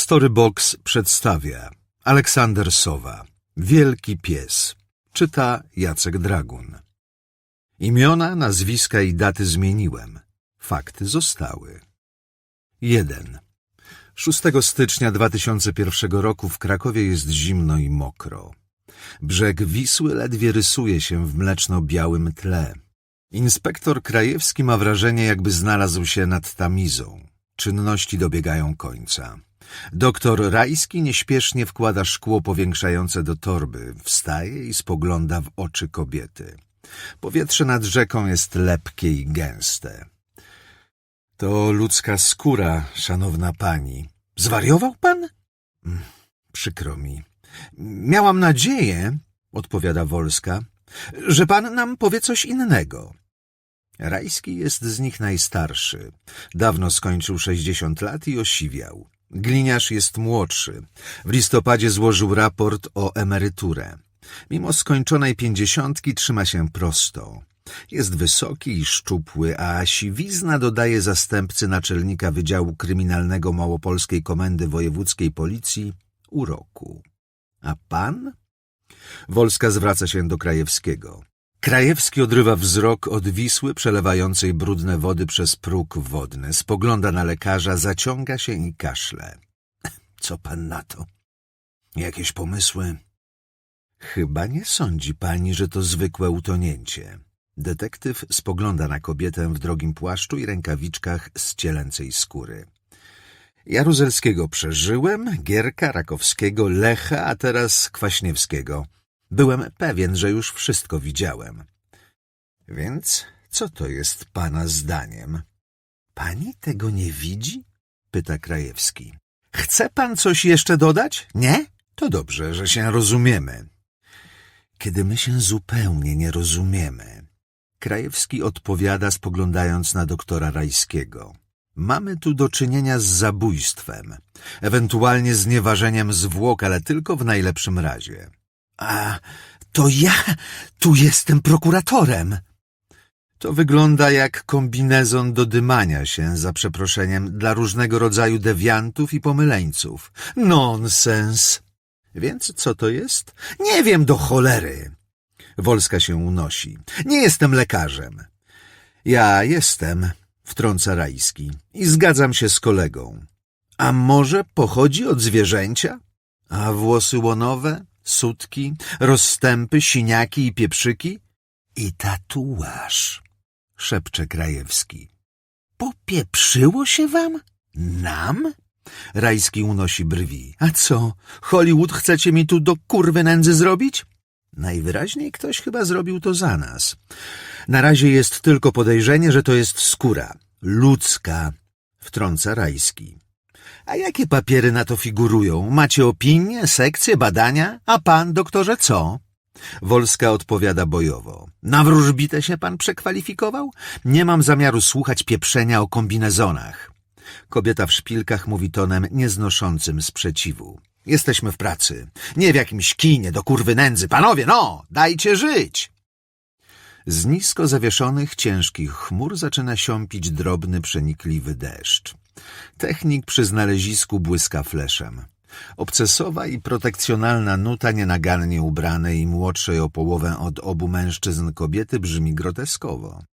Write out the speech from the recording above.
Storybox przedstawia Aleksander Sowa, Wielki Pies. Czyta Jacek Dragun. Imiona, nazwiska i daty zmieniłem. Fakty zostały. 1. 6 stycznia 2001 roku w Krakowie jest zimno i mokro. Brzeg Wisły ledwie rysuje się w mleczno-białym tle. Inspektor Krajewski ma wrażenie, jakby znalazł się nad Tamizą. Czynności dobiegają końca. Doktor Rajski nieśpiesznie wkłada szkło powiększające do torby, wstaje i spogląda w oczy kobiety. Powietrze nad rzeką jest lepkie i gęste. To ludzka skóra, szanowna pani. Zwariował pan? Przykro mi. Miałam nadzieję, odpowiada Wolska, że pan nam powie coś innego. Rajski jest z nich najstarszy. Dawno skończył 60 lat i osiwiał. Gliniarz jest młodszy. W listopadzie złożył raport o emeryturę. Mimo skończonej 50 trzyma się prosto. Jest wysoki i szczupły, a siwizna dodaje zastępcy naczelnika Wydziału Kryminalnego Małopolskiej Komendy Wojewódzkiej Policji uroku. A pan? Wolska zwraca się do Krajewskiego. Krajewski odrywa wzrok od Wisły przelewającej brudne wody przez próg wodny. Spogląda na lekarza, zaciąga się i kaszle. Co pan na to? Jakieś pomysły? Chyba nie sądzi pani, że to zwykłe utonięcie. Detektyw spogląda na kobietę w drogim płaszczu i rękawiczkach z cielęcej skóry. Jaruzelskiego przeżyłem, Gierka, Rakowskiego, Lecha, a teraz Kwaśniewskiego. Byłem pewien, że już wszystko widziałem. Więc co to jest pana zdaniem? Pani tego nie widzi? Pyta Krajewski. Chce pan coś jeszcze dodać? Nie? To dobrze, że się rozumiemy. Kiedy my się zupełnie nie rozumiemy. Krajewski odpowiada, spoglądając na doktora Rajskiego. Mamy tu do czynienia z zabójstwem, ewentualnie znieważeniem zwłok, ale tylko w najlepszym razie. A to ja tu jestem prokuratorem. To wygląda jak kombinezon do dymania się, za przeproszeniem, dla różnego rodzaju dewiantów i pomyleńców. Nonsens. Więc co to jest? Nie wiem do cholery. Wolska się unosi. Nie jestem lekarzem. Ja jestem, wtrąca Rajski, i zgadzam się z kolegą. A może pochodzi od zwierzęcia? A włosy łonowe? Sutki, rozstępy, siniaki i pieprzyki? I tatuaż, szepcze Krajewski. Popieprzyło się wam? Nam? Rajski unosi brwi. A co, Hollywood chcecie mi tu do kurwy nędzy zrobić? Najwyraźniej ktoś chyba zrobił to za nas. Na razie jest tylko podejrzenie, że to jest skóra. Ludzka, wtrąca Rajski. A jakie papiery na to figurują? Macie opinie, sekcje, badania? A pan, doktorze, co? Wolska odpowiada bojowo. Na wróżbitę się pan przekwalifikował? Nie mam zamiaru słuchać pieprzenia o kombinezonach. Kobieta w szpilkach mówi tonem nieznoszącym sprzeciwu. Jesteśmy w pracy. Nie w jakimś kinie do kurwy nędzy. Panowie, no, dajcie żyć! Z nisko zawieszonych, ciężkich chmur zaczyna siąpić drobny, przenikliwy deszcz. Technik przy znalezisku błyska fleszem. Obcesowa i protekcjonalna nuta nienagannie ubranej i młodszej o połowę od obu mężczyzn kobiety brzmi groteskowo.